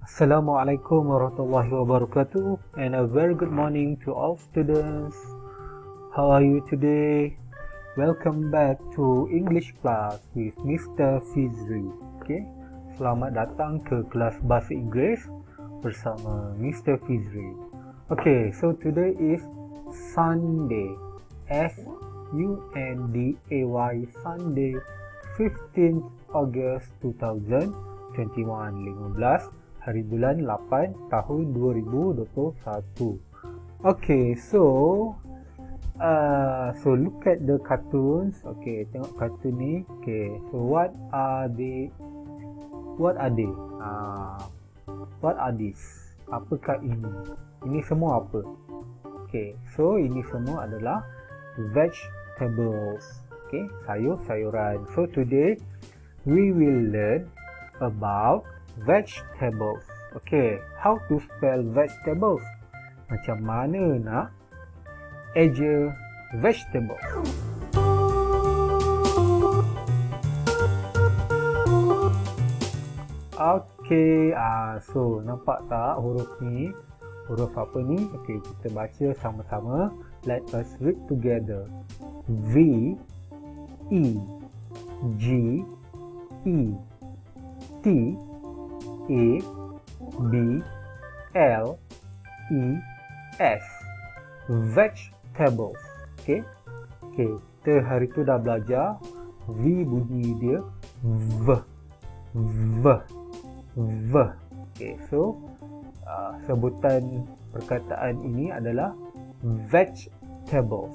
Assalamualaikum warahmatullahi wabarakatuh, and a very good morning to all students. How are you today? Welcome back to English class with Mr. Fizri. Okay, selamat datang ke kelas bahasa Inggeris bersama Mr. Fizri. Okay, so today is Sunday, S-U-N-D-A-Y, Sunday, 15th August 2021, 15 hari bulan 8 tahun 2021. Okay, so look at the cartoons. Okay, tengok kartun ni. Okay, so what are they? What are these? Apakah ini? Ini semua apa? Okay, so ini semua adalah vegetables. Okay, sayur-sayuran. So today we will learn about vegetables. Okay, how to spell vegetables? Macam mana nak eja vegetables? Okay, so nampak tak huruf ni? Huruf apa ni? Okay, kita baca sama-sama. Let us read together. V, E, G, E, T, A, B, L, E, S. Vegetables. Okay, kita hari tu dah belajar V bunyi dia V. Okay, so sebutan perkataan ini adalah vegetables.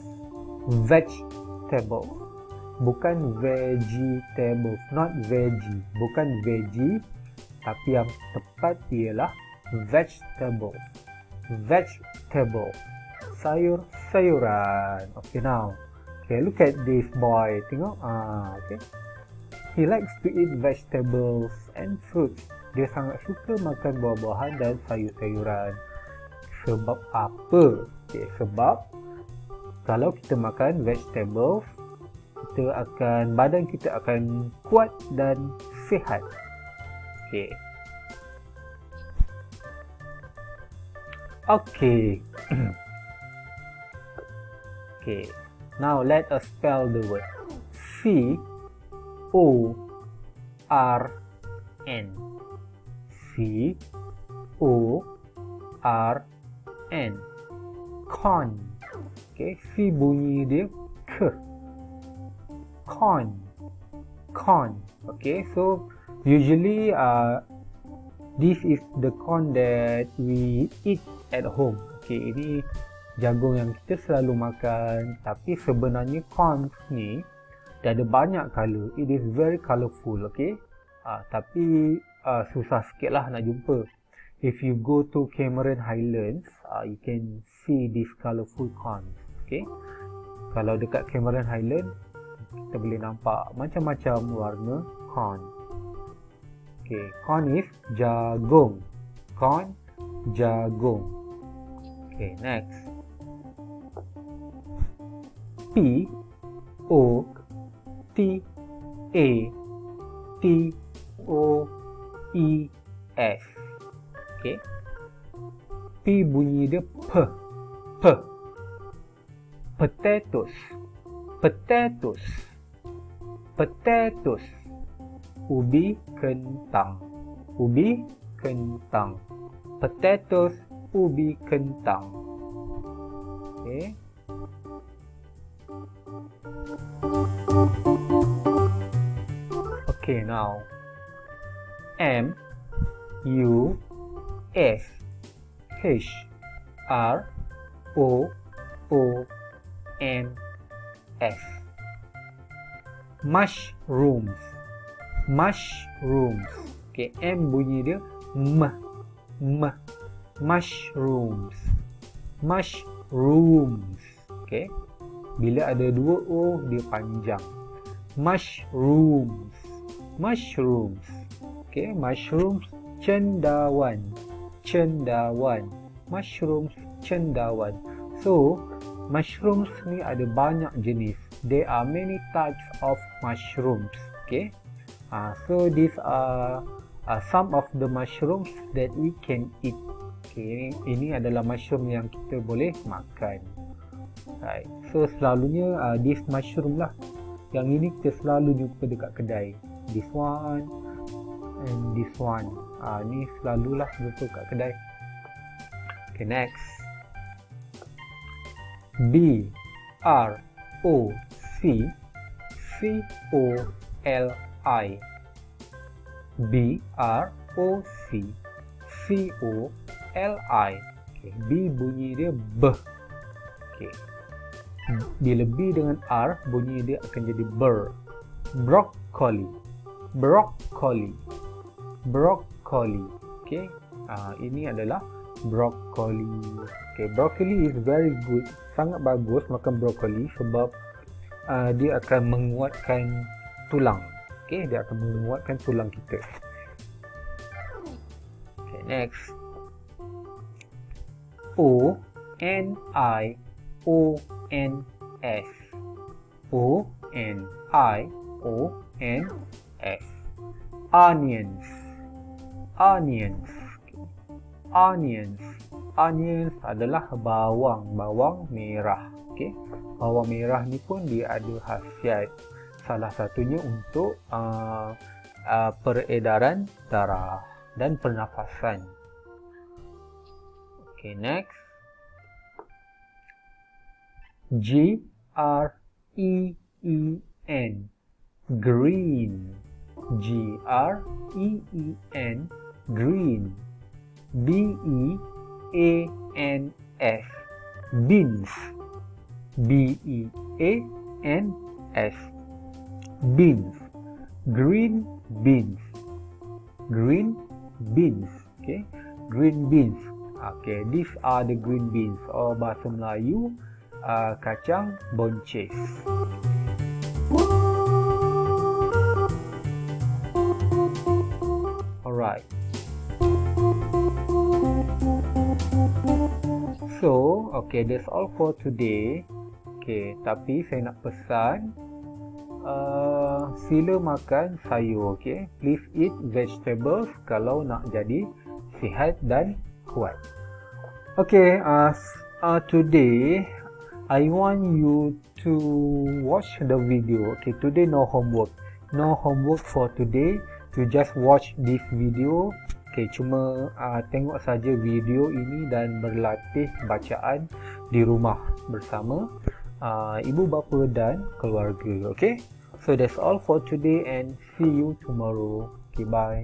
Bukan vegetables, not veggie. Bukan veggie, tapi yang tepat ialah vegetable. Sayur-sayuran. Okay, now. Okay, look at this boy. Tengok. Okay. He likes to eat vegetables and fruits. Dia sangat suka makan buah-buahan dan sayur-sayuran. Sebab apa? Okay, sebab kalau kita makan vegetables, badan kita akan kuat dan sihat. Okay. Okay. Now let us spell the word. C-O-R-N. C-O-R-N. Corn. Okay, C bunyi dia K. Corn. Okay, so usually this is the corn that we eat at home. Okay, ini jagung yang kita selalu makan, tapi sebenarnya corn ni dia ada banyak color. It is very colourful. Okay, tapi susah sikit lah nak jumpa. If you go to Cameron Highlands, you can see this colourful corn. Okay, kalau dekat Cameron Highlands kita boleh nampak macam-macam warna corn. Okay, corn is jagung. Okay, next. P-O-T-A-T-O-E-S. Okay, P bunyi dia P. Potatoes. Ubi kentang. Potatoes, ubi kentang. Okay. Okay, now mushrooms. Mushrooms. Okay, M bunyi dia M. Mushrooms. Okay, bila ada dua O dia panjang. Mushrooms. Okay, mushrooms cendawan. Mushrooms cendawan. So mushrooms ni ada banyak jenis. There are many types of mushrooms. Okay, so these are some of the mushrooms that we can eat. Okay, ini adalah mushroom yang kita boleh makan. Right. So selalunya this mushroom lah. Yang ini kita selalu jumpa dekat kedai. This one and this one. Ni selalulah jumpa kat kedai. Okay, next. B R O C C O L I. B R O C C O L I. Okay, B bunyi dia B. Okay. Bila B dengan R, bunyi dia akan jadi ber. Broccoli. Broccoli. Broccoli. Okay. Ini adalah broccoli. Okay, broccoli is very good. Sangat bagus makan broccoli sebab dia akan menguatkan tulang. Okay, dia akan menguatkan tulang kita. Okay, next. O N I O N S. O N I O N S. Onions. Onions. Onions. Onions adalah bawang merah. Okay, bawang merah ni pun dia ada khasiat. Salah satunya untuk peredaran darah dan pernafasan. Okay, next. G R E E N. Green. G R E E N. Green. B E A N S. Beans. B E A N S. Beans. Green beans. Green beans. Okay, green beans. Okay, these are the green beans. Bahasa Melayu, kacang boncis. Alright. So, okay, that's all for today. Okay, tapi saya nak pesan, sila makan sayur. Okay, please eat vegetables kalau nak jadi sihat dan kuat. Okay, today I want you to watch the video. Okay, today no homework. No homework for today. You just watch this video. Okay, cuma tengok saja video ini dan berlatih bacaan di rumah bersama ibu bapa dan keluarga. Okay, so that's all for today and see you tomorrow. Okay, bye.